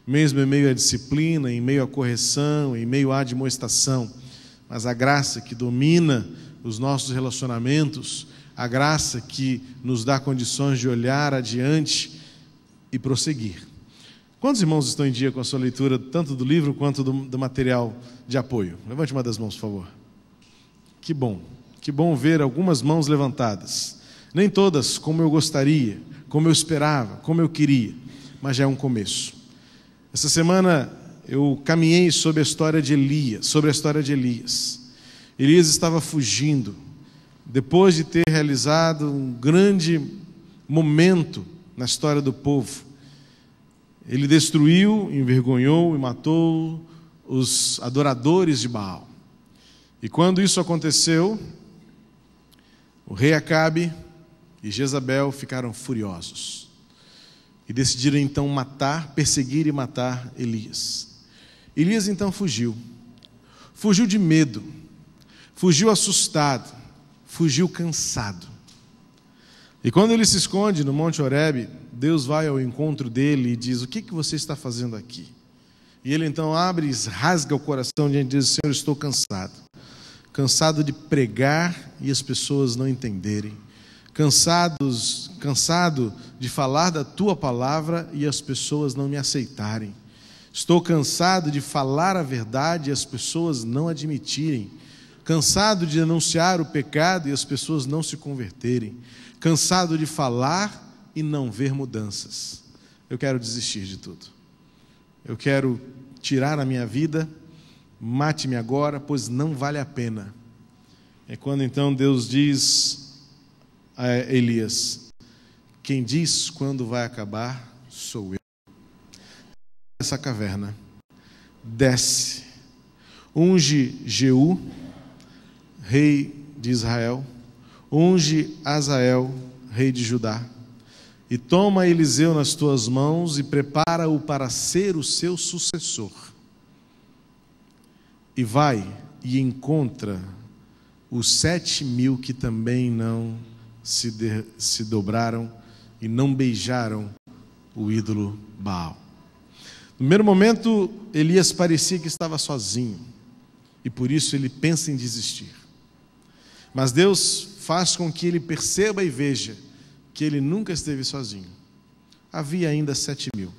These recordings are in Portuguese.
mesmo em meio à disciplina, em meio à correção, em meio à admoestação. Mas a graça que domina os nossos relacionamentos, a graça que nos dá condições de olhar adiante e prosseguir. Quantos irmãos estão em dia com a sua leitura, tanto do livro quanto do material de apoio? Levante uma das mãos, por favor. Que bom ver algumas mãos levantadas. Nem todas como eu gostaria, como eu esperava, como eu queria, mas já é um começo. Essa semana eu caminhei sobre a história de Elias. Elias estava fugindo, depois de ter realizado um grande momento na história do povo. Ele destruiu, envergonhou e matou os adoradores de Baal. E quando isso aconteceu, o rei Acabe e Jezabel ficaram furiosos e decidiram então perseguir e matar Elias. Elias então fugiu de medo, fugiu assustado, fugiu cansado. E quando ele se esconde no Monte Horebe, Deus vai ao encontro dele e diz: o que você está fazendo aqui? E ele então abre e rasga o coração e diz: Senhor, estou cansado de pregar e as pessoas não entenderem, cansado de falar da tua palavra e as pessoas não me aceitarem, estou cansado de falar a verdade e as pessoas não admitirem, cansado de anunciar o pecado e as pessoas não se converterem, cansado de falar e não ver mudanças. Eu quero desistir de tudo. Eu quero tirar a minha vida, mate-me agora, pois não vale a pena. É quando então Deus diz a Elias: quem diz quando vai acabar sou eu. Essa caverna, desce, unge Jeú, rei de Israel, unge Azael, rei de Judá, e toma Eliseu nas tuas mãos e prepara-o para ser o seu sucessor. E vai e encontra os 7.000 que também não se dobraram e não beijaram o ídolo Baal. No primeiro momento, Elias parecia que estava sozinho, e por isso ele pensa em desistir. Mas Deus faz com que ele perceba e veja que ele nunca esteve sozinho. Havia ainda 7.000.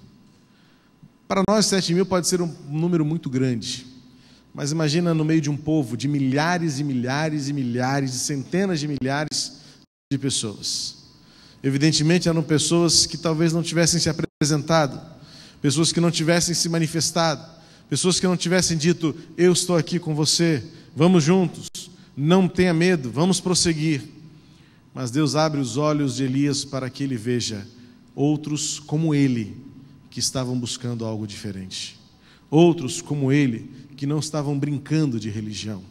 Para nós, 7.000 pode ser um número muito grande, mas imagina no meio de um povo de milhares e milhares e milhares, de centenas de milhares de pessoas. Evidentemente eram pessoas que talvez não tivessem se apresentado, pessoas que não tivessem se manifestado, pessoas que não tivessem dito: eu estou aqui com você, vamos juntos, não tenha medo, vamos prosseguir. Mas Deus abre os olhos de Elias para que ele veja outros como ele, que estavam buscando algo diferente. Outros como ele, que não estavam brincando de religião.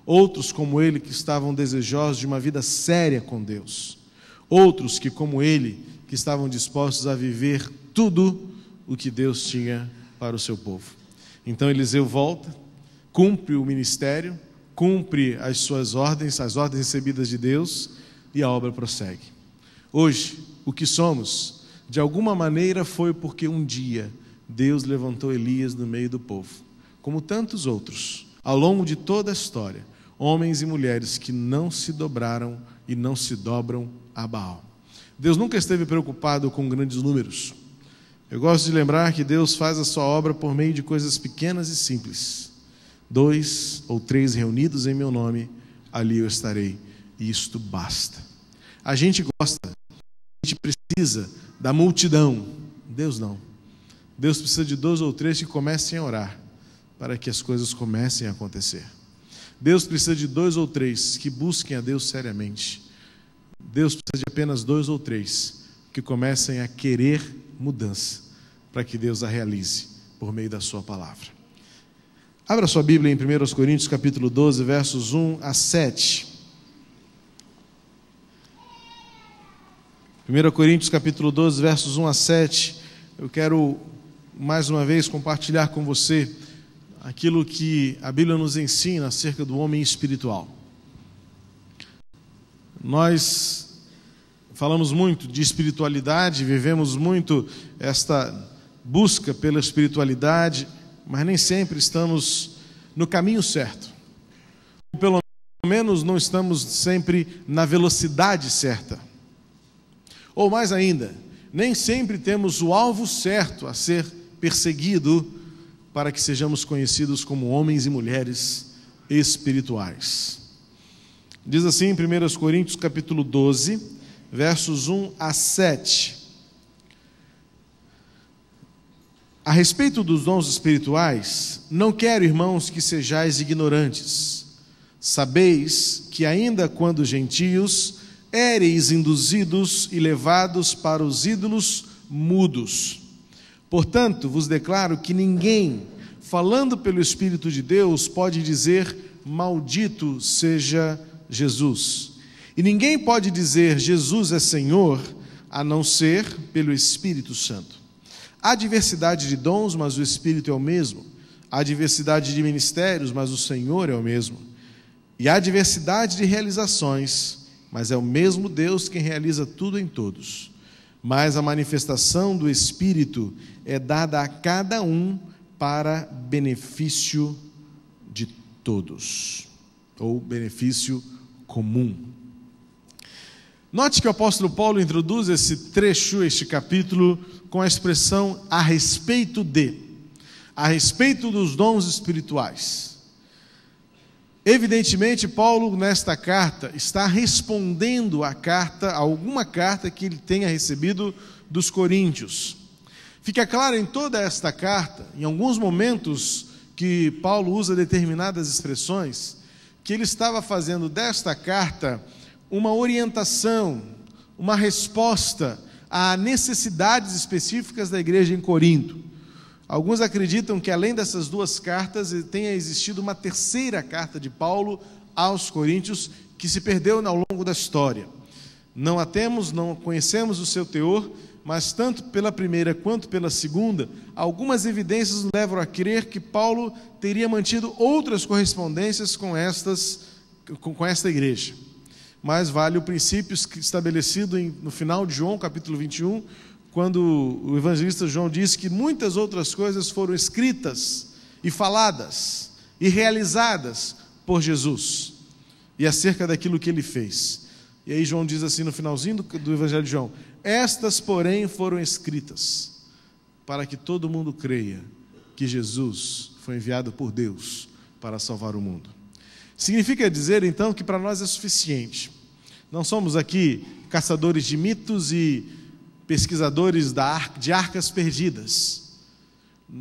Outros como ele, que estavam desejosos de uma vida séria com Deus. Outros que, como ele, que estavam dispostos a viver tudo o que Deus tinha para o seu povo. Então Eliseu volta, cumpre o ministério, cumpre as suas ordens, as ordens recebidas de Deus, e a obra prossegue. Hoje, o que somos, de alguma maneira, foi porque um dia Deus levantou Elias no meio do povo, como tantos outros, ao longo de toda a história, homens e mulheres que não se dobraram e não se dobram a Baal. Deus nunca esteve preocupado com grandes números. Eu gosto de lembrar que Deus faz a sua obra por meio de coisas pequenas e simples. 2 ou 3 reunidos em meu nome, ali eu estarei. E isto basta. A gente gosta, a gente precisa da multidão. Deus não. Deus precisa de 2 ou 3 que comecem a orar, para que as coisas comecem a acontecer. Deus precisa de 2 ou 3 que busquem a Deus seriamente. Deus precisa de apenas 2 ou 3 que comecem a querer mudança, para que Deus a realize por meio da sua palavra. Abra sua Bíblia em 1 Coríntios capítulo 12, versos 1 a 7. 1 Coríntios capítulo 12, versos 1 a 7. Eu quero mais uma vez compartilhar com você aquilo que a Bíblia nos ensina acerca do homem espiritual. Nós falamos muito de espiritualidade, vivemos muito busca pela espiritualidade, mas nem sempre estamos no caminho certo. Ou pelo menos não estamos sempre na velocidade certa. Ou mais ainda, nem sempre temos o alvo certo a ser perseguido para que sejamos conhecidos como homens e mulheres espirituais. Diz assim em 1 Coríntios capítulo 12, versos 1 a 7. A respeito dos dons espirituais, não quero, irmãos, que sejais ignorantes. Sabeis que ainda quando gentios, éreis induzidos e levados para os ídolos mudos. Portanto, vos declaro que ninguém, falando pelo Espírito de Deus, pode dizer, maldito seja Jesus. E ninguém pode dizer, Jesus é Senhor, a não ser pelo Espírito Santo. Há diversidade de dons, mas o Espírito é o mesmo. Há diversidade de ministérios, mas o Senhor é o mesmo. E há diversidade de realizações, mas é o mesmo Deus quem realiza tudo em todos. Mas a manifestação do Espírito é dada a cada um para benefício de todos, ou benefício comum. Note que o apóstolo Paulo introduz esse trecho, este capítulo, com a expressão a respeito dos dons espirituais. Evidentemente, Paulo, nesta carta, está respondendo a alguma carta que ele tenha recebido dos coríntios. Fica claro em toda esta carta, em alguns momentos que Paulo usa determinadas expressões, que ele estava fazendo desta carta uma orientação, uma resposta a necessidades específicas da igreja em Corinto. Alguns acreditam que além dessas duas cartas tenha existido uma terceira carta de Paulo aos coríntios que se perdeu ao longo da história. Não a temos, não conhecemos o seu teor, mas tanto pela primeira quanto pela segunda, algumas evidências nos levam a crer que Paulo teria mantido outras correspondências com esta igreja. Mas vale o princípio estabelecido no final de João, capítulo 21, quando o evangelista João diz que muitas outras coisas foram escritas e faladas e realizadas por Jesus, e acerca daquilo que ele fez. E aí João diz assim no finalzinho do evangelho de João, estas, porém, foram escritas para que todo mundo creia que Jesus foi enviado por Deus para salvar o mundo. Significa dizer, então, que para nós é suficiente. Não somos aqui caçadores de mitos e pesquisadores de arcas perdidas.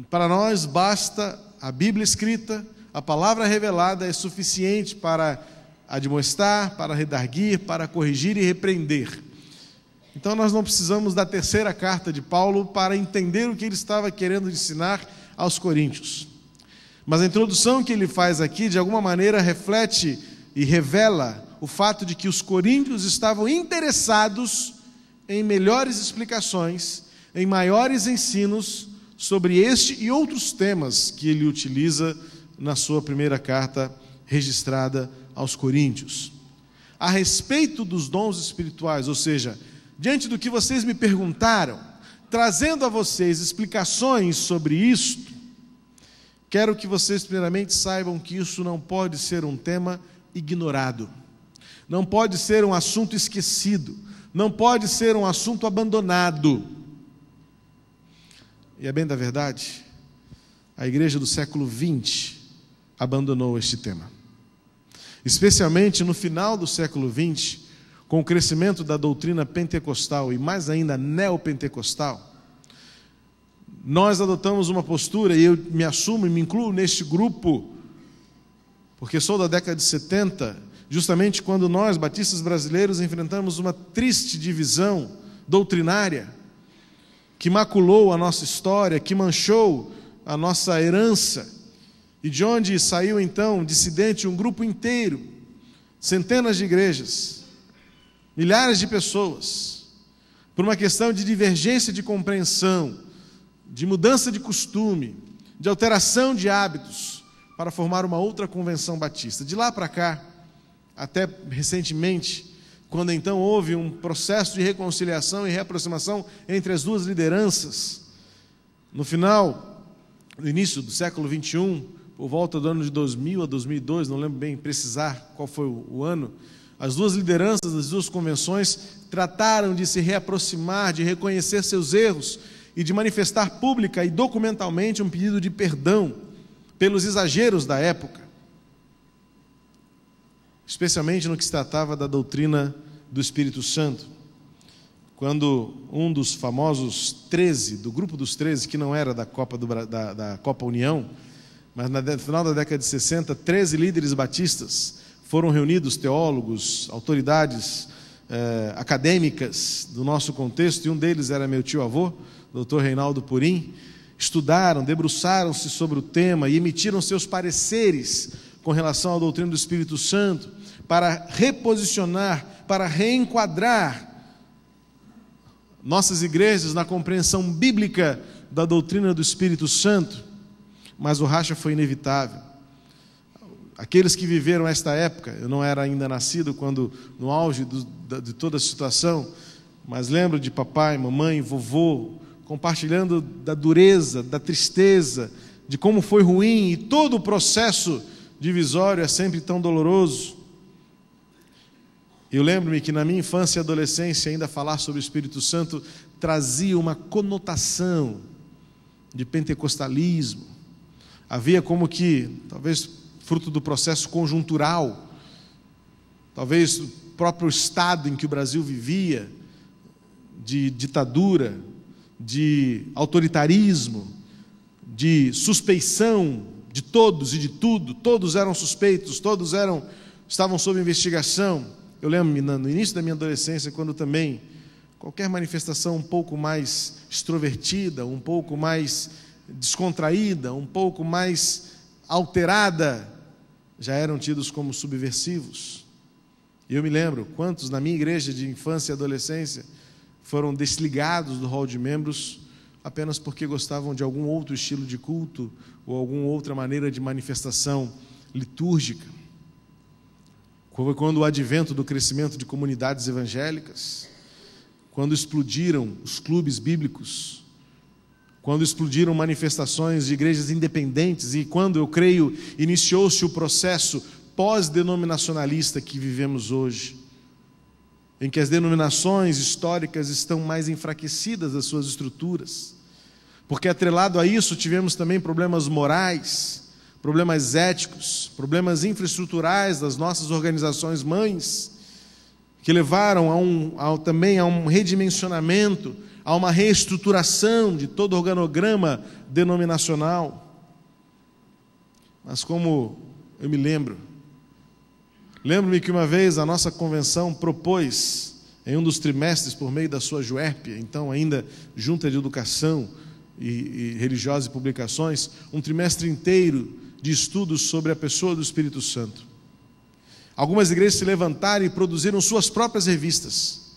Para nós basta a Bíblia escrita, a palavra revelada é suficiente para admoestar, para redarguir, para corrigir e repreender. Então nós não precisamos da terceira carta de Paulo para entender o que ele estava querendo ensinar aos coríntios. Mas a introdução que ele faz aqui, de alguma maneira, reflete e revela o fato de que os coríntios estavam interessados em melhores explicações, em maiores ensinos sobre este e outros temas que ele utiliza na sua primeira carta registrada aos coríntios. A respeito dos dons espirituais, ou seja, diante do que vocês me perguntaram, trazendo a vocês explicações sobre isto, quero que vocês primeiramente saibam que isso não pode ser um tema ignorado, não pode ser um assunto esquecido, não pode ser um assunto abandonado. E é bem da verdade, a igreja do século XX abandonou este tema. Especialmente no final do século XX, com o crescimento da doutrina pentecostal e mais ainda neopentecostal, nós adotamos uma postura, e eu me assumo e me incluo neste grupo, porque sou da década de 70, justamente quando nós, batistas brasileiros, enfrentamos uma triste divisão doutrinária, que maculou a nossa história, que manchou a nossa herança, e de onde saiu então, dissidente, um grupo inteiro, centenas de igrejas, milhares de pessoas, por uma questão de divergência de compreensão, de mudança de costume, de alteração de hábitos, para formar uma outra convenção batista. De lá para cá, até recentemente, quando então houve um processo de reconciliação e reaproximação entre as duas lideranças, No final, no início do século 21, por volta do ano de 2000 a 2002, não lembro bem precisar qual foi o ano, as duas lideranças das duas convenções trataram de se reaproximar, de reconhecer seus erros e de manifestar pública e documentalmente um pedido de perdão pelos exageros da época, especialmente no que se tratava da doutrina do Espírito Santo. Quando um dos famosos 13, do grupo dos 13, que não era da Copa União, mas no final da década de 60, 13 líderes batistas foram reunidos, teólogos, autoridades acadêmicas do nosso contexto, e um deles era meu tio-avô, Dr. Reinaldo Purim. Estudaram, debruçaram-se sobre o tema e emitiram seus pareceres com relação à doutrina do Espírito Santo, para reposicionar, para reenquadrar nossas igrejas na compreensão bíblica da doutrina do Espírito Santo. Mas o racha foi inevitável. Aqueles que viveram esta época, eu não era ainda nascido quando, no auge de toda a situação, mas lembro de papai, mamãe, vovô, compartilhando da dureza, da tristeza, de como foi ruim, e todo o processo divisório é sempre tão doloroso. Eu lembro-me que na minha infância e adolescência, ainda falar sobre o Espírito Santo trazia uma conotação de pentecostalismo. Havia como que, talvez fruto do processo conjuntural, talvez o próprio estado em que o Brasil vivia, de ditadura, de autoritarismo, de suspeição de todos e de tudo, todos eram suspeitos, todos estavam sob investigação. Eu lembro-me no início da minha adolescência, quando também qualquer manifestação um pouco mais extrovertida, um pouco mais descontraída, um pouco mais alterada, já eram tidos como subversivos. E eu me lembro quantos na minha igreja de infância e adolescência foram desligados do hall de membros apenas porque gostavam de algum outro estilo de culto ou alguma outra maneira de manifestação litúrgica. Foi quando o advento do crescimento de comunidades evangélicas, quando explodiram os clubes bíblicos, quando explodiram manifestações de igrejas independentes, e quando, eu creio, iniciou-se o processo pós-denominacionalista que vivemos hoje, em que as denominações históricas estão mais enfraquecidas das suas estruturas, porque atrelado a isso tivemos também problemas morais, problemas éticos, problemas infraestruturais das nossas organizações mães, que levaram também a um redimensionamento, a uma reestruturação de todo o organograma denominacional. Mas como eu lembro-me que uma vez a nossa convenção propôs, em um dos trimestres, por meio da sua JUERP, então ainda Junta de Educação e Religiosa e Publicações, um trimestre inteiro de estudos sobre a pessoa do Espírito Santo. Algumas igrejas se levantaram e produziram suas próprias revistas,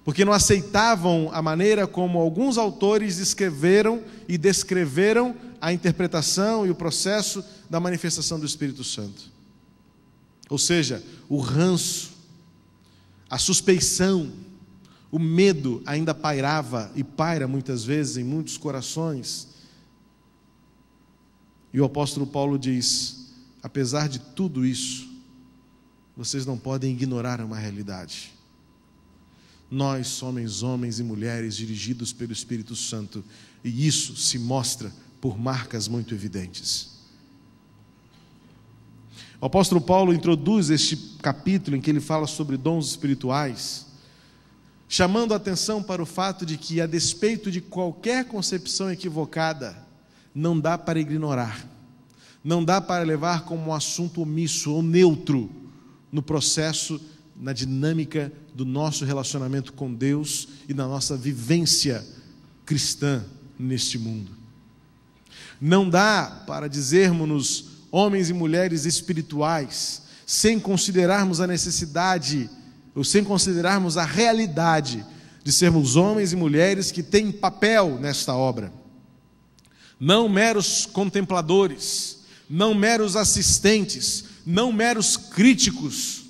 porque não aceitavam a maneira como alguns autores escreveram e descreveram a interpretação e o processo da manifestação do Espírito Santo. Ou seja, o ranço, a suspeição, o medo ainda pairava e paira muitas vezes em muitos corações. E o apóstolo Paulo diz: apesar de tudo isso, vocês não podem ignorar uma realidade. Nós somos homens e mulheres dirigidos pelo Espírito Santo, e isso se mostra por marcas muito evidentes. O apóstolo Paulo introduz este capítulo em que ele fala sobre dons espirituais, chamando a atenção para o fato de que, a despeito de qualquer concepção equivocada, não dá para ignorar, não dá para levar como um assunto omisso ou neutro no processo, na dinâmica do nosso relacionamento com Deus e na nossa vivência cristã neste mundo. Não dá para dizermos-nos homens e mulheres espirituais sem considerarmos a necessidade, ou sem considerarmos a realidade de sermos homens e mulheres que têm papel nesta obra. Não meros contempladores, não meros assistentes, não meros críticos,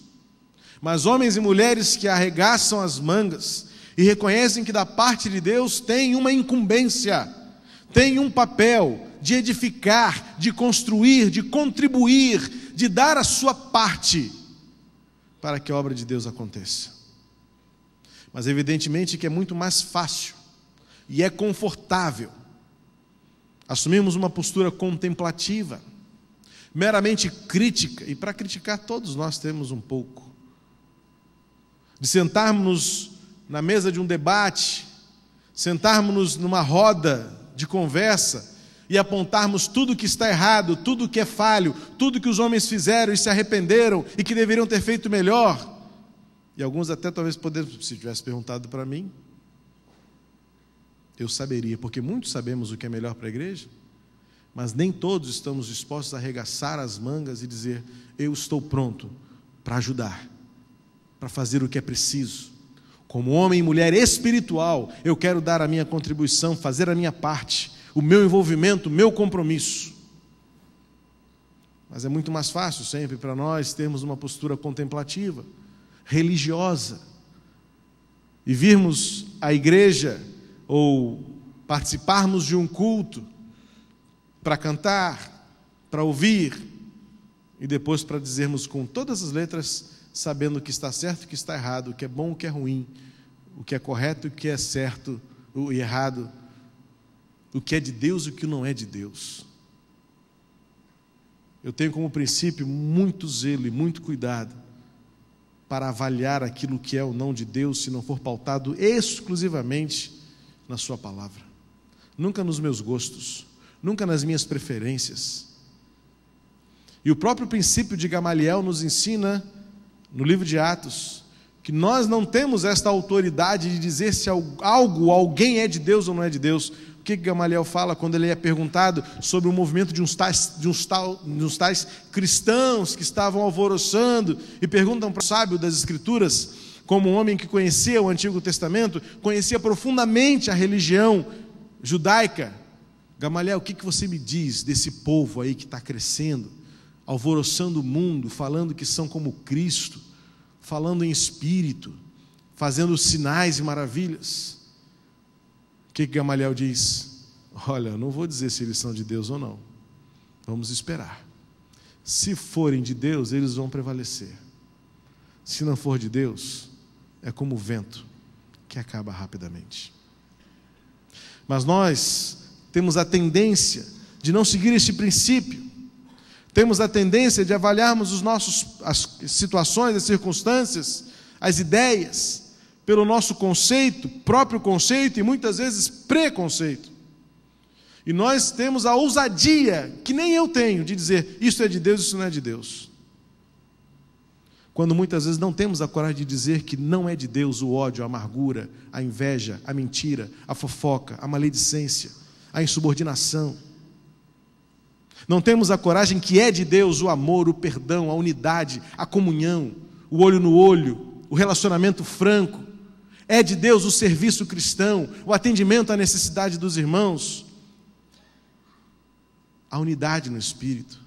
mas homens e mulheres que arregaçam as mangas e reconhecem que da parte de Deus tem uma incumbência, tem um papel de edificar, de construir, de contribuir, de dar a sua parte para que a obra de Deus aconteça. Mas evidentemente que é muito mais fácil e é confortável assumirmos uma postura contemplativa, meramente crítica, e para criticar todos nós temos um pouco, de sentarmos na mesa de um debate, sentarmos numa roda de conversa e apontarmos tudo que está errado, tudo que é falho, tudo que os homens fizeram e se arrependeram e que deveriam ter feito melhor. E alguns até talvez poderiam, se tivesse perguntado para mim, eu saberia, porque muitos sabemos o que é melhor para a igreja, mas nem todos estamos dispostos a arregaçar as mangas e dizer: eu estou pronto para ajudar, para fazer o que é preciso. Como homem e mulher espiritual, eu quero dar a minha contribuição, fazer a minha parte, o meu envolvimento, o meu compromisso. Mas é muito mais fácil sempre para nós termos uma postura contemplativa, religiosa, e virmos à igreja ou participarmos de um culto para cantar, para ouvir, e depois para dizermos com todas as letras, sabendo o que está certo e o que está errado, o que é bom, o que é ruim, o que é correto e o que é certo e errado, o que é de Deus e o que não é de Deus. Eu tenho como princípio muito zelo e muito cuidado para avaliar aquilo que é ou não de Deus, se não for pautado exclusivamente na sua palavra. Nunca nos meus gostos, nunca nas minhas preferências. E o próprio princípio de Gamaliel nos ensina, no livro de Atos, que nós não temos esta autoridade de dizer se algo, alguém é de Deus ou não é de Deus. O que Gamaliel fala quando ele é perguntado sobre o movimento de uns tais cristãos que estavam alvoroçando e perguntam para o sábio das Escrituras, como um homem que conhecia o Antigo Testamento, conhecia profundamente a religião judaica: Gamaliel, o que você me diz desse povo aí que está crescendo, alvoroçando o mundo, falando que são como Cristo, falando em espírito, fazendo sinais e maravilhas? O que Gamaliel diz? Olha, eu não vou dizer se eles são de Deus ou não. Vamos esperar. Se forem de Deus, eles vão prevalecer. Se não for de Deus, é como o vento, que acaba rapidamente. Mas nós temos a tendência de não seguir este princípio. Temos a tendência de avaliarmos as situações, as circunstâncias, as ideias, pelo nosso conceito, próprio conceito e muitas vezes preconceito. E nós temos a ousadia, que nem eu tenho, de dizer: isso é de Deus, isso não é de Deus. Quando muitas vezes não temos a coragem de dizer que não é de Deus o ódio, a amargura, a inveja, a mentira, a fofoca, a maledicência, a insubordinação. Não temos a coragem que é de Deus o amor, o perdão, a unidade, a comunhão, o olho no olho, o relacionamento franco. É de Deus o serviço cristão, o atendimento à necessidade dos irmãos, a unidade no Espírito.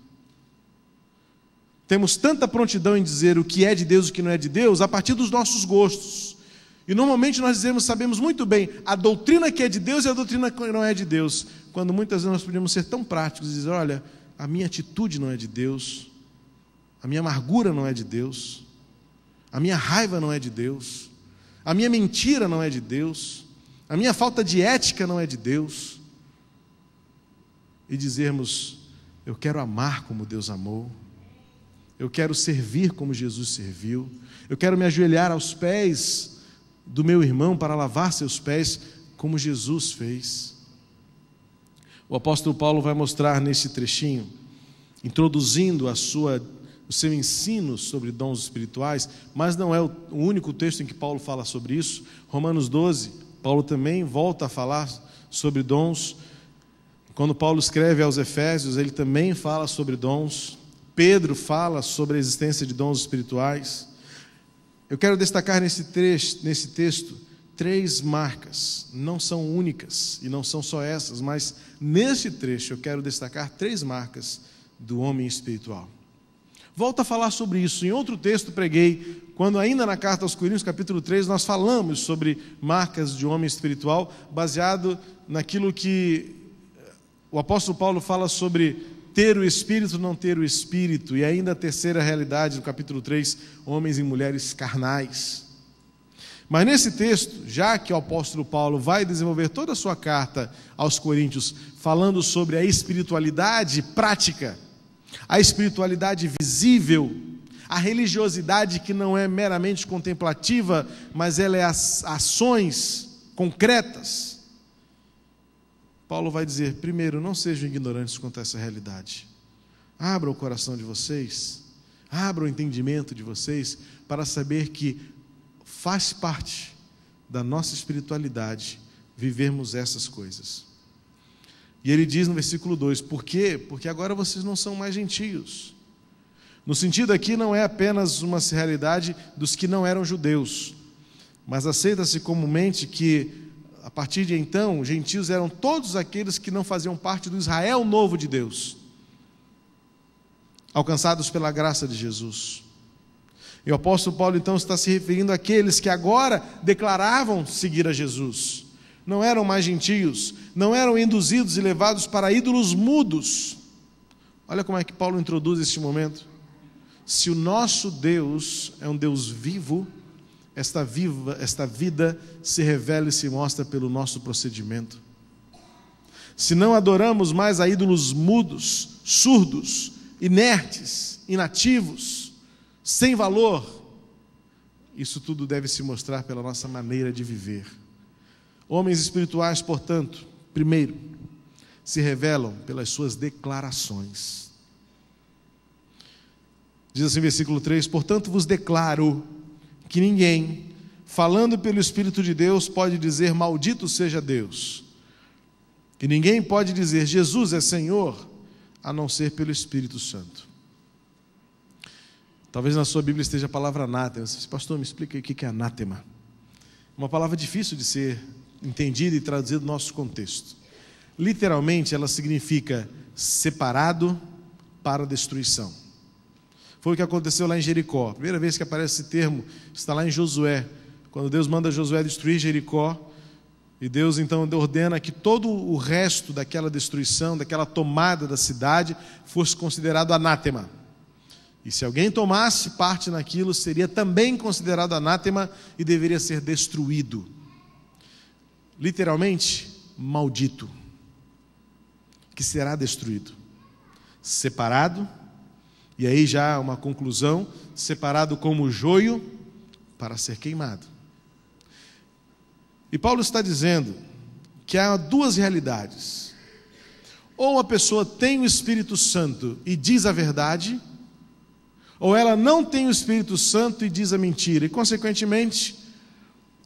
Temos tanta prontidão em dizer o que é de Deus e o que não é de Deus a partir dos nossos gostos. E normalmente nós sabemos muito bem a doutrina que é de Deus e a doutrina que não é de Deus, quando muitas vezes nós podemos ser tão práticos e dizer: olha, a minha atitude não é de Deus, a minha amargura não é de Deus, a minha raiva não é de Deus, a minha mentira não é de Deus, a minha falta de ética não é de Deus. E dizermos: eu quero amar como Deus amou, eu quero servir como Jesus serviu, eu quero me ajoelhar aos pés do meu irmão para lavar seus pés como Jesus fez. O apóstolo Paulo vai mostrar nesse trechinho, introduzindo o seu ensino sobre dons espirituais, mas não é o único texto em que Paulo fala sobre isso. Romanos 12, Paulo também volta a falar sobre dons. Quando Paulo escreve aos Efésios, ele também fala sobre dons. Pedro fala sobre a existência de dons espirituais. Eu quero destacar nesse texto 3 marcas, não são únicas e não são só essas, mas nesse trecho eu quero destacar 3 marcas do homem espiritual. Volto a falar sobre isso. Em outro texto preguei, quando ainda na carta aos Coríntios, capítulo 3, nós falamos sobre marcas de homem espiritual, baseado naquilo que o apóstolo Paulo fala sobre ter o Espírito, não ter o Espírito, e ainda a terceira realidade, no capítulo 3, homens e mulheres carnais. Mas nesse texto, já que o apóstolo Paulo vai desenvolver toda a sua carta aos Coríntios, falando sobre a espiritualidade prática, a espiritualidade visível, a religiosidade que não é meramente contemplativa, mas ela é ações concretas, Paulo vai dizer, primeiro, não sejam ignorantes quanto a essa realidade. Abra o coração de vocês, abra o entendimento de vocês, para saber que faz parte da nossa espiritualidade vivermos essas coisas. E ele diz no versículo 2, por quê? Porque agora vocês não são mais gentios. No sentido aqui não é apenas uma realidade dos que não eram judeus, mas aceita-se comumente que a partir de então, os gentios eram todos aqueles que não faziam parte do Israel novo de Deus, alcançados pela graça de Jesus. E o apóstolo Paulo então está se referindo àqueles que agora declaravam seguir a Jesus. Não eram mais gentios, não eram induzidos e levados para ídolos mudos. Olha como é que Paulo introduz este momento. Se o nosso Deus é um Deus vivo, esta vida se revela e se mostra pelo nosso procedimento. Se não adoramos mais a ídolos mudos, surdos, inertes, inativos, sem valor, isso tudo deve se mostrar pela nossa maneira de viver. Homens espirituais, portanto, primeiro, se revelam pelas suas declarações. Diz assim o versículo 3, portanto vos declaro que ninguém, falando pelo Espírito de Deus, pode dizer maldito seja Deus. E ninguém pode dizer Jesus é Senhor, a não ser pelo Espírito Santo. Talvez na sua Bíblia esteja a palavra anátema. Você diz, pastor, me explica aí o que é anátema. Uma palavra difícil de ser entendida e traduzida no nosso contexto. Literalmente ela significa separado para destruição. Foi o que aconteceu lá em Jericó. A primeira vez que aparece esse termo está lá em Josué, quando Deus manda Josué destruir Jericó, e Deus então ordena que todo o resto daquela destruição, daquela tomada da cidade, fosse considerado anátema. E se alguém tomasse parte naquilo, seria também considerado anátema e deveria ser destruído. Literalmente, maldito, que será destruído, separado. E aí já uma conclusão, separado como joio para ser queimado. E Paulo está dizendo que há duas realidades. Ou a pessoa tem o Espírito Santo e diz a verdade, ou ela não tem o Espírito Santo e diz a mentira. E consequentemente,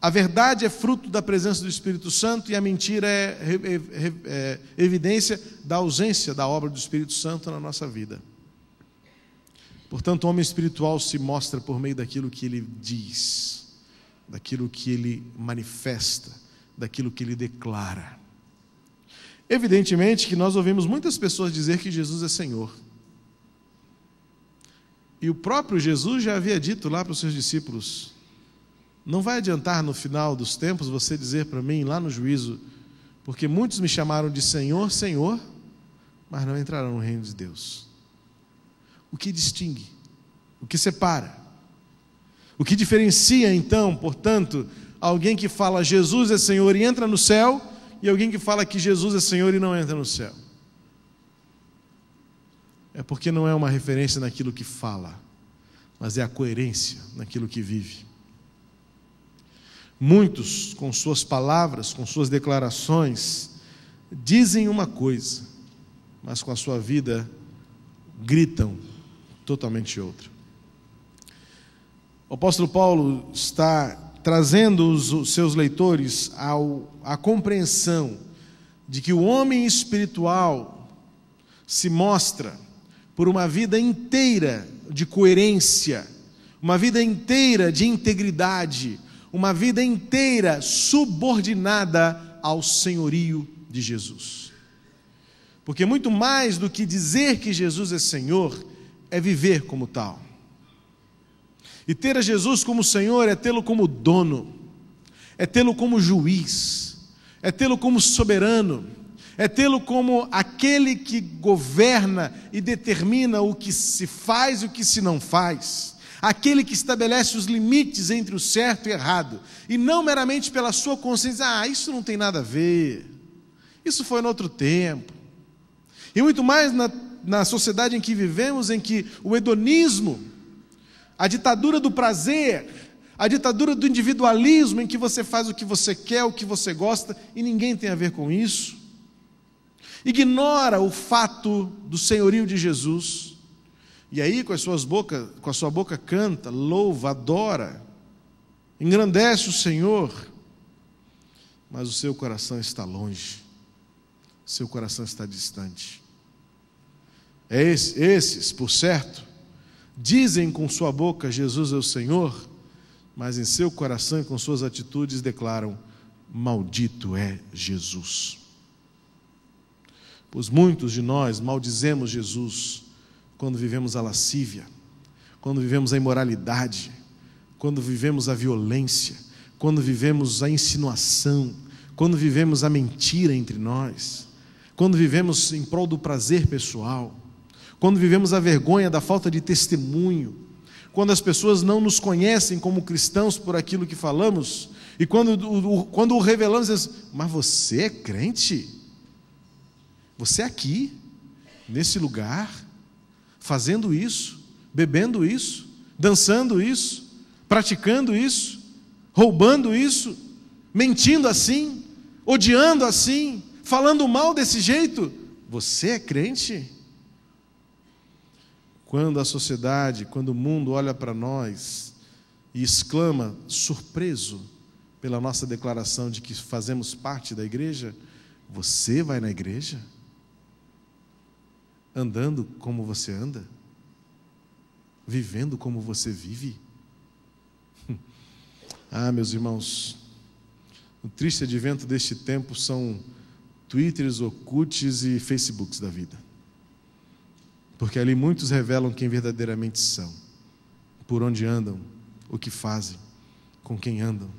a verdade é fruto da presença do Espírito Santo e a mentira é evidência da ausência da obra do Espírito Santo na nossa vida. Portanto, o homem espiritual se mostra por meio daquilo que ele diz, daquilo que ele manifesta, daquilo que ele declara. Evidentemente que nós ouvimos muitas pessoas dizer que Jesus é Senhor. E o próprio Jesus já havia dito lá para os seus discípulos, não vai adiantar no final dos tempos você dizer para mim lá no juízo, porque muitos me chamaram de Senhor, Senhor, mas não entrarão no reino de Deus. O que distingue? O que separa? O que diferencia então, portanto, alguém que fala Jesus é Senhor e entra no céu, e alguém que fala que Jesus é Senhor e não entra no céu? É porque não é uma referência naquilo que fala, mas é a coerência naquilo que vive. Muitos, com suas palavras, com suas declarações, dizem uma coisa, mas com a sua vida gritam totalmente outra. O apóstolo Paulo está trazendo os seus leitores à compreensão de que o homem espiritual se mostra por uma vida inteira de coerência, uma vida inteira de integridade, uma vida inteira subordinada ao senhorio de Jesus. Porque muito mais do que dizer que Jesus é Senhor, é viver como tal. E ter a Jesus como Senhor é tê-lo como dono, é tê-lo como juiz, é tê-lo como soberano, é tê-lo como aquele que governa e determina o que se faz e o que se não faz, aquele que estabelece os limites entre o certo e errado, e não meramente pela sua consciência, isso não tem nada a ver, isso foi no outro tempo. E muito mais na sociedade em que vivemos, em que o hedonismo, a ditadura do prazer, a ditadura do individualismo, em que você faz o que você quer, o que você gosta, e ninguém tem a ver com isso, ignora o fato do senhorio de Jesus, e aí com a sua boca canta, louva, adora, engrandece o Senhor, mas o seu coração está longe, o seu coração está distante. Esses, por certo, dizem com sua boca Jesus é o Senhor, mas em seu coração e com suas atitudes declaram: maldito é Jesus. Pois muitos de nós maldizemos Jesus quando vivemos a lascívia, quando vivemos a imoralidade, quando vivemos a violência, quando vivemos a insinuação, quando vivemos a mentira entre nós, quando vivemos em prol do prazer pessoal, quando vivemos a vergonha da falta de testemunho, quando as pessoas não nos conhecem como cristãos por aquilo que falamos, e quando o revelamos, dizem, mas você é crente? Você é aqui, nesse lugar, fazendo isso, bebendo isso, dançando isso, praticando isso, roubando isso, mentindo assim, odiando assim, falando mal desse jeito? Você é crente? Quando a sociedade, quando o mundo olha para nós e exclama, surpreso pela nossa declaração de que fazemos parte da igreja, você vai na igreja? Andando como você anda? Vivendo como você vive? Meus irmãos, o triste advento deste tempo são Twitters, Orkuts e Facebooks da vida. Porque ali muitos revelam quem verdadeiramente são, por onde andam, o que fazem, com quem andam.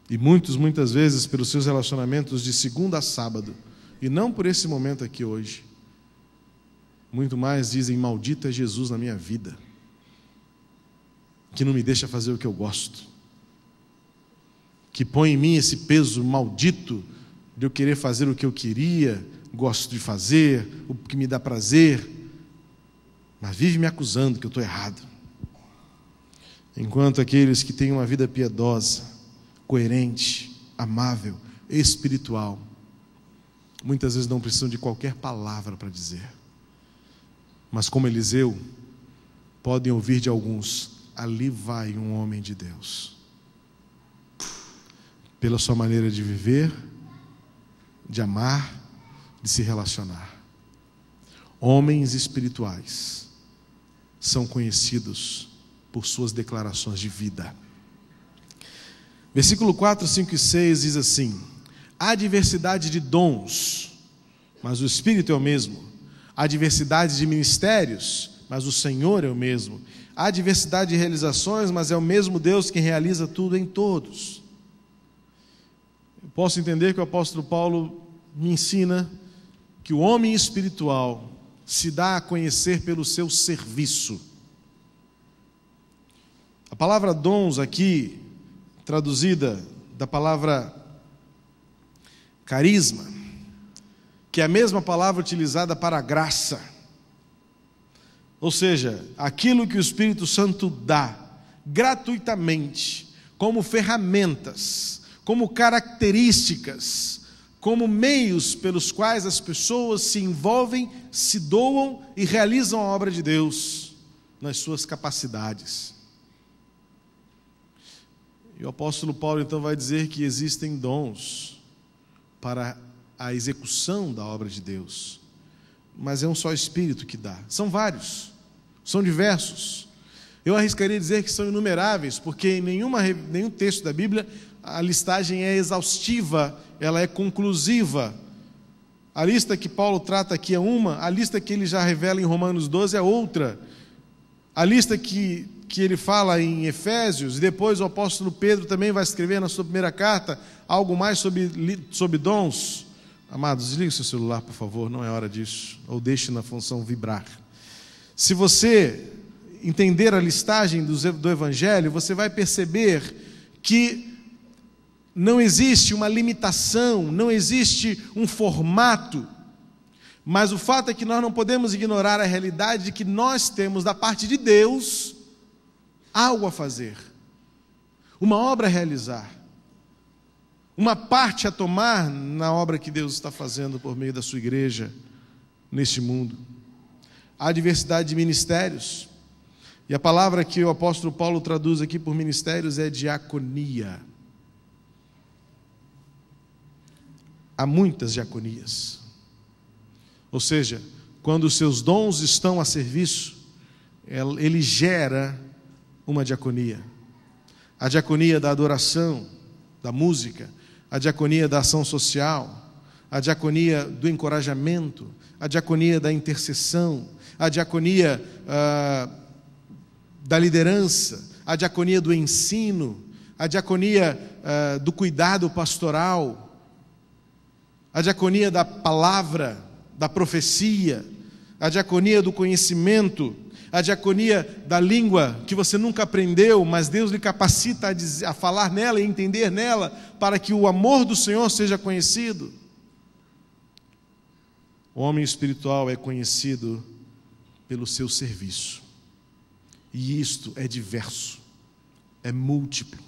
E muitos, muitas vezes, pelos seus relacionamentos de segunda a sábado, e não por esse momento aqui hoje, muito mais dizem, maldito é Jesus na minha vida, que não me deixa fazer o que eu gosto, que põe em mim esse peso maldito de eu querer fazer o que eu queria, gosto de fazer, o que me dá prazer, mas vive me acusando que eu estou errado. Enquanto aqueles que têm uma vida piedosa, coerente, amável, espiritual, muitas vezes não precisam de qualquer palavra para dizer, mas como Eliseu, podem ouvir de alguns, ali vai um homem de Deus, pela sua maneira de viver, de amar, de se relacionar. Homens espirituais são conhecidos por suas declarações de vida. Versículo 4, 5 e 6 diz assim: há diversidade de dons, mas o Espírito é o mesmo. Há diversidade de ministérios, mas o Senhor é o mesmo. Há diversidade de realizações, mas é o mesmo Deus quem realiza tudo em todos. Eu posso entender que o apóstolo Paulo me ensina que o homem espiritual se dá a conhecer pelo seu serviço. A palavra dons aqui, traduzida da palavra carisma, que é a mesma palavra utilizada para a graça, ou seja, aquilo que o Espírito Santo dá gratuitamente, como ferramentas, como características, como meios pelos quais as pessoas se envolvem, se doam e realizam a obra de Deus nas suas capacidades. E o apóstolo Paulo então vai dizer que existem dons para a execução da obra de Deus, mas é um só Espírito que dá. São vários, são diversos. Eu arriscaria dizer que são inumeráveis, porque em nenhum texto da Bíblia a listagem é exaustiva, ela é conclusiva. A lista que Paulo trata aqui é uma, a lista que ele já revela em Romanos 12 é outra. A lista que ele fala em Efésios, e depois o apóstolo Pedro também vai escrever na sua primeira carta algo mais sobre dons, Amados, desligue o seu celular, por favor, não é hora disso. Ou deixe na função vibrar. Se você entender a listagem do Evangelho, você vai perceber que não existe uma limitação, não existe um formato, mas o fato é que nós não podemos ignorar a realidade de que nós temos da parte de Deus algo a fazer, uma obra a realizar, uma parte a tomar na obra que Deus está fazendo por meio da sua igreja neste mundo. Há diversidade de ministérios, e a palavra que o apóstolo Paulo traduz aqui por ministérios é diaconia. Há muitas diaconias, ou seja, quando os seus dons estão a serviço, ele gera uma diaconia. A diaconia da adoração, da música, a diaconia da ação social, a diaconia do encorajamento, a diaconia da intercessão, a diaconia da liderança, a diaconia do ensino, a diaconia do cuidado pastoral, a diaconia da palavra, da profecia, a diaconia do conhecimento, a diaconia da língua que você nunca aprendeu, mas Deus lhe capacita a falar nela e entender nela, para que o amor do Senhor seja conhecido. O homem espiritual é conhecido pelo seu serviço, e isto é diverso, é múltiplo.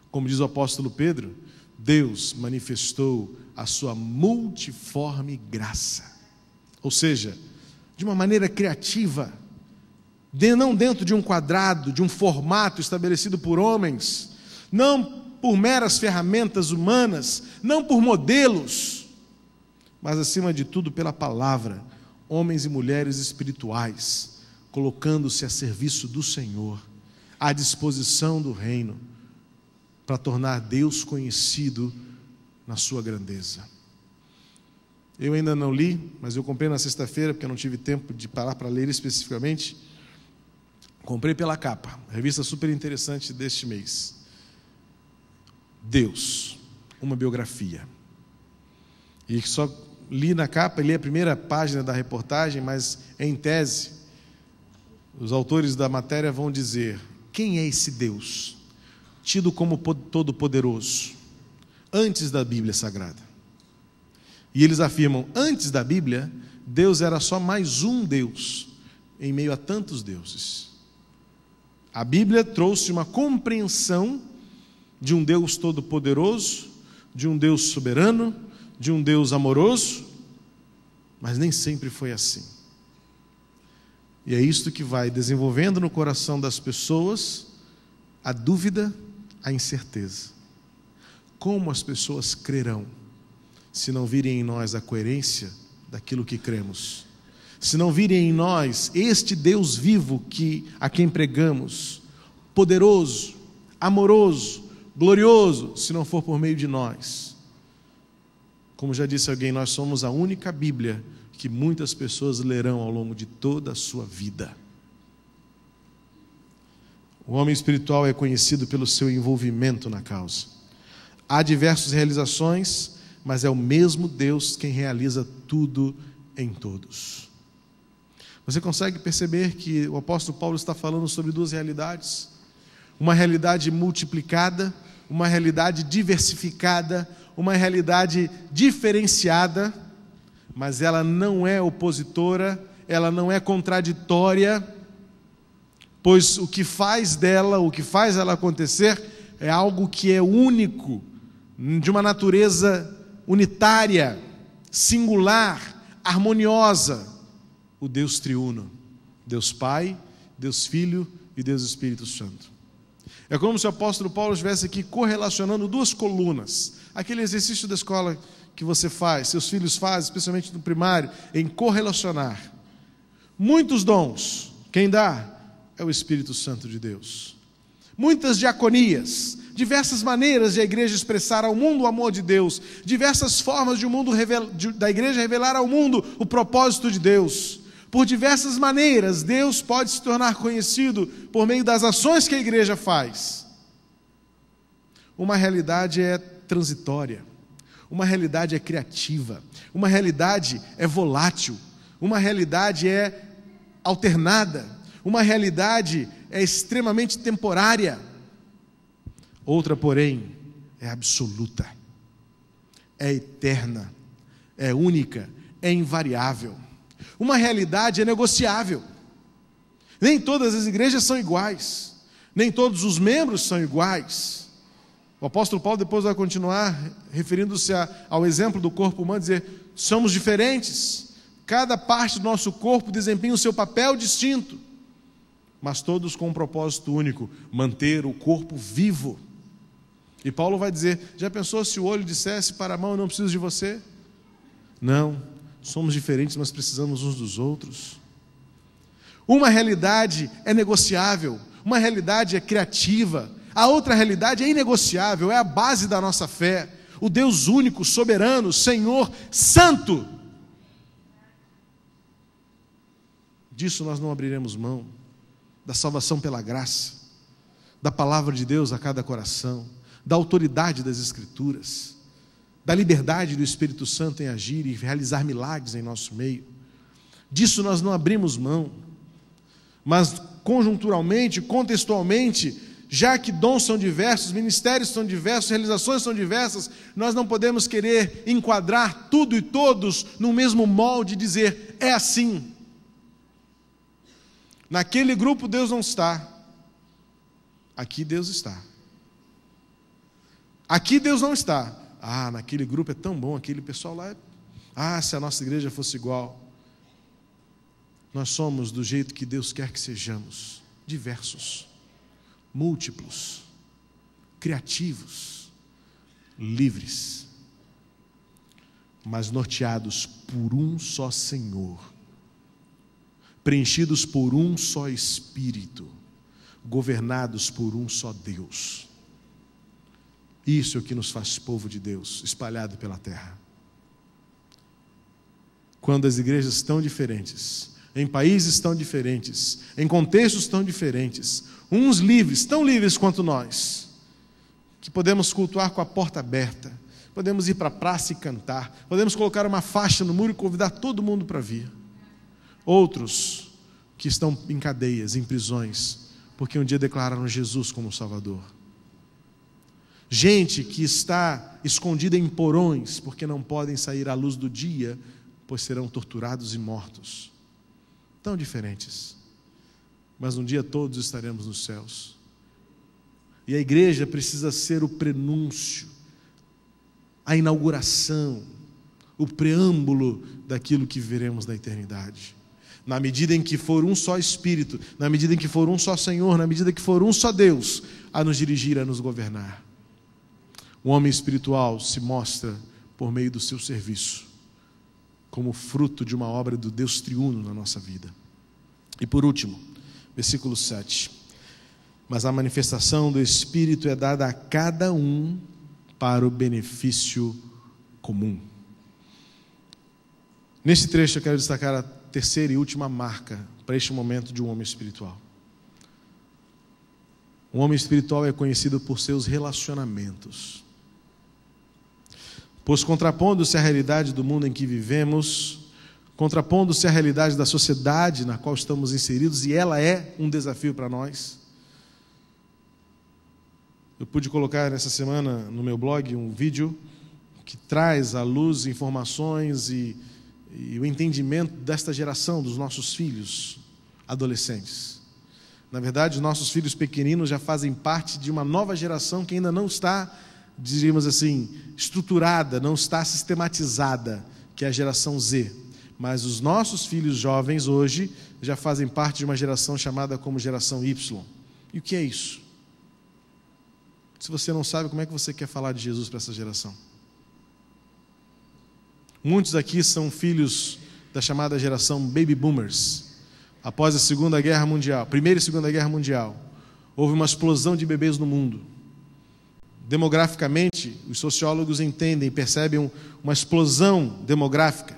Como diz o apóstolo Pedro, Deus manifestou a sua multiforme graça, ou seja, de uma maneira criativa, não dentro de um quadrado, de um formato estabelecido por homens, não por meras ferramentas humanas, não por modelos, mas acima de tudo pela palavra, homens e mulheres espirituais, colocando-se a serviço do Senhor, à disposição do reino, para tornar Deus conhecido na sua grandeza. Eu ainda não li, mas eu comprei na sexta-feira, porque eu não tive tempo de parar para ler especificamente. Comprei pela capa, revista super interessante deste mês. Deus, uma biografia. E só li na capa, li a primeira página da reportagem, mas em tese, os autores da matéria vão dizer: quem é esse Deus, tido como todo-poderoso, antes da Bíblia Sagrada? E eles afirmam, antes da Bíblia, Deus era só mais um Deus, em meio a tantos deuses. A Bíblia trouxe uma compreensão de um Deus todo-poderoso, de um Deus soberano, de um Deus amoroso, mas nem sempre foi assim. E é isto que vai desenvolvendo no coração das pessoas a dúvida, a incerteza. Como as pessoas crerão se não virem em nós a coerência daquilo que cremos? Se não virem em nós este Deus vivo a quem pregamos, poderoso, amoroso, glorioso, se não for por meio de nós? Como já disse alguém, nós somos a única Bíblia que muitas pessoas lerão ao longo de toda a sua vida. O homem espiritual é conhecido pelo seu envolvimento na causa. Há diversas realizações, mas é o mesmo Deus quem realiza tudo em todos. Você consegue perceber que o apóstolo Paulo está falando sobre duas realidades? Uma realidade multiplicada, uma realidade diversificada, uma realidade diferenciada, mas ela não é opositora, ela não é contraditória, pois o que faz dela, o que faz ela acontecer, é algo que é único, de uma natureza unitária, singular, harmoniosa. O Deus triuno, Deus Pai, Deus Filho e Deus Espírito Santo. É como se o apóstolo Paulo estivesse aqui correlacionando duas colunas, aquele exercício da escola que você faz, seus filhos fazem, especialmente no primário, em correlacionar. Muitos dons, quem dá é o Espírito Santo de Deus. Muitas diaconias, diversas maneiras de a igreja expressar ao mundo o amor de Deus, diversas formas da igreja revelar ao mundo o propósito de Deus. Por diversas maneiras, Deus pode se tornar conhecido por meio das ações que a igreja faz. Uma realidade é transitória, uma realidade é criativa, uma realidade é volátil, uma realidade é alternada, uma realidade é extremamente temporária. Outra, porém, é absoluta, é eterna, é única, é invariável. Uma realidade é negociável. Nem todas as igrejas são iguais, nem todos os membros são iguais. O apóstolo Paulo depois vai continuar referindo-se ao exemplo do corpo humano, dizer: somos diferentes, cada parte do nosso corpo desempenha o seu papel distinto, mas todos com um propósito único: manter o corpo vivo. E Paulo vai dizer: já pensou se o olho dissesse para a mão: eu não preciso de você? Não, somos diferentes, mas precisamos uns dos outros. Uma realidade é negociável, uma realidade é criativa, a outra realidade é inegociável, é a base da nossa fé. O Deus único, soberano, Senhor, Santo. Disso nós não abriremos mão, da salvação pela graça, da palavra de Deus a cada coração, da autoridade das Escrituras, da liberdade do Espírito Santo em agir e realizar milagres em nosso meio. Disso nós não abrimos mão, mas conjunturalmente, contextualmente, já que dons são diversos, ministérios são diversos, realizações são diversas, nós não podemos querer enquadrar tudo e todos no mesmo molde e dizer: é assim. Naquele grupo Deus não está, aqui Deus está. Aqui Deus não está. Ah, naquele grupo é tão bom, aquele pessoal lá se a nossa igreja fosse igual. Nós somos do jeito que Deus quer que sejamos, diversos, múltiplos, criativos, livres, mas norteados por um só Senhor, preenchidos por um só Espírito, governados por um só Deus. Isso é o que nos faz povo de Deus, espalhado pela terra. Quando as igrejas estão diferentes, em países tão diferentes, em contextos tão diferentes, uns livres, tão livres quanto nós, que podemos cultuar com a porta aberta, podemos ir para a praça e cantar, podemos colocar uma faixa no muro e convidar todo mundo para vir. Outros que estão em cadeias, em prisões, porque um dia declararam Jesus como Salvador. Gente que está escondida em porões, porque não podem sair à luz do dia, pois serão torturados e mortos. Tão diferentes, mas um dia todos estaremos nos céus. E a igreja precisa ser o prenúncio, a inauguração, o preâmbulo daquilo que veremos na eternidade. Na medida em que for um só Espírito, na medida em que for um só Senhor, na medida em que for um só Deus a nos dirigir, a nos governar. O homem espiritual se mostra por meio do seu serviço, como fruto de uma obra do Deus triuno na nossa vida. E por último, versículo 7. Mas a manifestação do Espírito é dada a cada um para o benefício comum. Nesse trecho eu quero destacar a terceira e última marca para este momento de um homem espiritual. Um homem espiritual é conhecido por seus relacionamentos. Pois contrapondo-se à realidade do mundo em que vivemos, contrapondo-se à realidade da sociedade na qual estamos inseridos, e ela é um desafio para nós. Eu pude colocar nessa semana no meu blog um vídeo que traz à luz informações e o entendimento desta geração, dos nossos filhos adolescentes. Na verdade, os nossos filhos pequeninos já fazem parte de uma nova geração que ainda não está, diríamos assim, estruturada, não está sistematizada, que é a geração Z. Mas os nossos filhos jovens hoje já fazem parte de uma geração chamada como geração Y. E o que é isso? Se você não sabe, como é que você quer falar de Jesus para essa geração? Muitos aqui são filhos da chamada geração Baby Boomers. Após a Segunda Guerra Mundial, Primeira e Segunda Guerra Mundial, houve uma explosão de bebês no mundo. Demograficamente, os sociólogos entendem e percebem uma explosão demográfica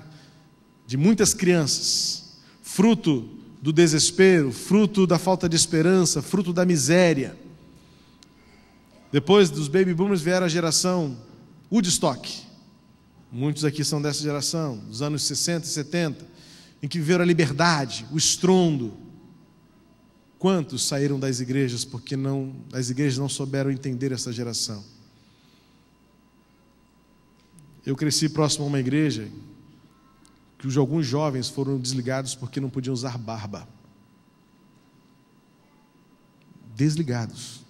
de muitas crianças, fruto do desespero, fruto da falta de esperança, fruto da miséria. Depois dos Baby Boomers vieram a geração Woodstock, Muitos aqui são dessa geração, dos anos 60 e 70, em que viveram a liberdade, o estrondo. Quantos saíram das igrejas porque as igrejas não souberam entender essa geração? Eu cresci próximo a uma igreja que alguns jovens foram desligados porque não podiam usar barba. Desligados.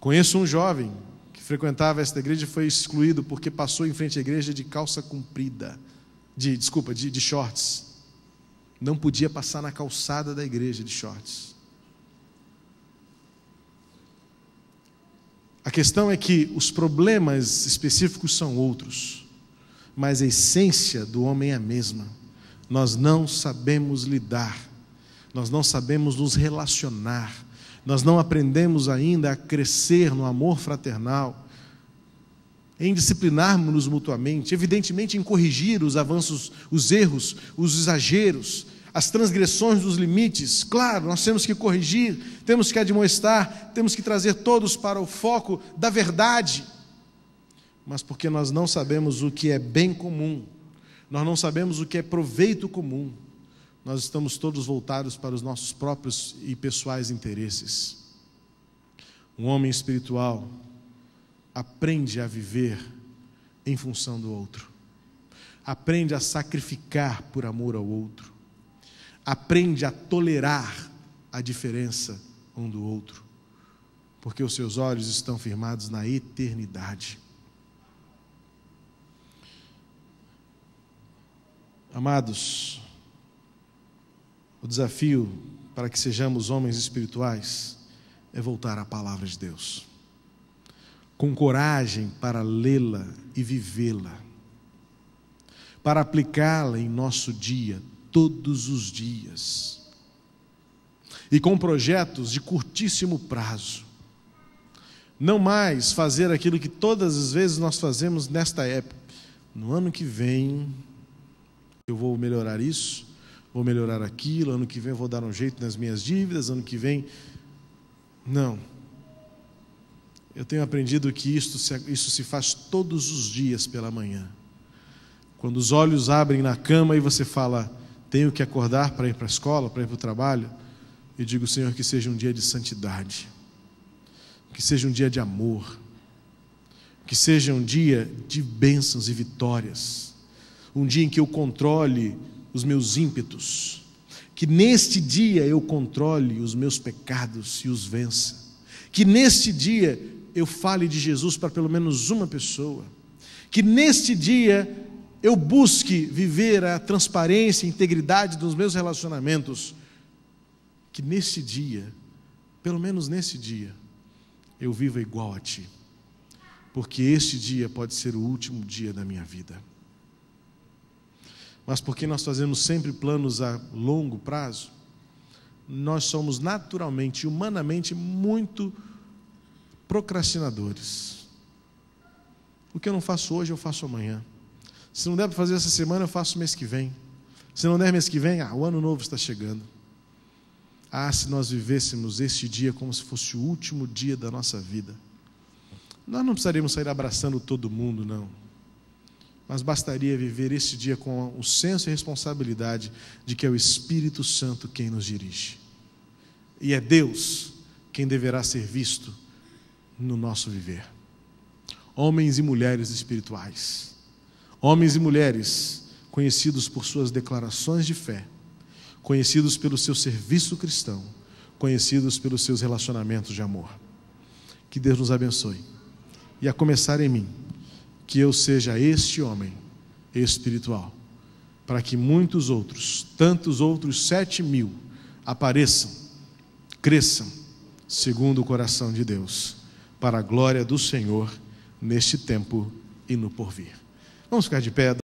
Conheço um jovem que frequentava esta igreja e foi excluído porque passou em frente à igreja de calça comprida, de shorts. Não podia passar na calçada da igreja de shorts. A questão é que os problemas específicos são outros, mas a essência do homem é a mesma. Nós não sabemos lidar, nós não sabemos nos relacionar, nós não aprendemos ainda a crescer no amor fraternal, em disciplinarmos-nos mutuamente, evidentemente em corrigir os avanços, os erros, os exageros, as transgressões dos limites. Claro, nós temos que corrigir, temos que admoestar, temos que trazer todos para o foco da verdade, mas porque nós não sabemos o que é bem comum, nós não sabemos o que é proveito comum, nós estamos todos voltados para os nossos próprios e pessoais interesses. Um homem espiritual aprende a viver em função do outro, aprende a sacrificar por amor ao outro, aprende a tolerar a diferença um do outro, porque os seus olhos estão firmados na eternidade. Amados, o desafio para que sejamos homens espirituais é voltar à palavra de Deus, com coragem para lê-la e vivê-la, para aplicá-la em nosso dia, todos os dias, e com projetos de curtíssimo prazo. Não mais fazer aquilo que todas as vezes nós fazemos nesta época. No ano que vem eu vou melhorar isso, vou melhorar aquilo, ano que vem eu vou dar um jeito nas minhas dívidas, ano que vem... Não. Eu tenho aprendido que isso se faz todos os dias pela manhã. Quando os olhos abrem na cama e você fala, tenho que acordar para ir para a escola, para ir para o trabalho, eu digo, Senhor, que seja um dia de santidade, que seja um dia de amor, que seja um dia de bênçãos e vitórias, um dia em que eu controle os meus ímpetos, que neste dia eu controle os meus pecados e os vença, que neste dia eu fale de Jesus para pelo menos uma pessoa, que neste dia eu busque viver a transparência e integridade dos meus relacionamentos, que nesse dia, pelo menos nesse dia, eu viva igual a Ti, porque este dia pode ser o último dia da minha vida. Mas porque nós fazemos sempre planos a longo prazo, nós somos naturalmente, humanamente, muito procrastinadores. O que eu não faço hoje, eu faço amanhã. Se não der para fazer essa semana, eu faço mês que vem. Se não der mês que vem, o ano novo está chegando. Se nós vivêssemos este dia como se fosse o último dia da nossa vida, nós não precisaríamos sair abraçando todo mundo, não. Mas bastaria viver este dia com o senso e responsabilidade de que é o Espírito Santo quem nos dirige. E é Deus quem deverá ser visto no nosso viver. Homens e mulheres espirituais. Homens e mulheres conhecidos por suas declarações de fé, conhecidos pelo seu serviço cristão, conhecidos pelos seus relacionamentos de amor. Que Deus nos abençoe. E a começar em mim, que eu seja este homem espiritual, para que muitos outros, tantos outros 7.000, apareçam, cresçam, segundo o coração de Deus, para a glória do Senhor, neste tempo e no porvir. Vamos ficar de pé.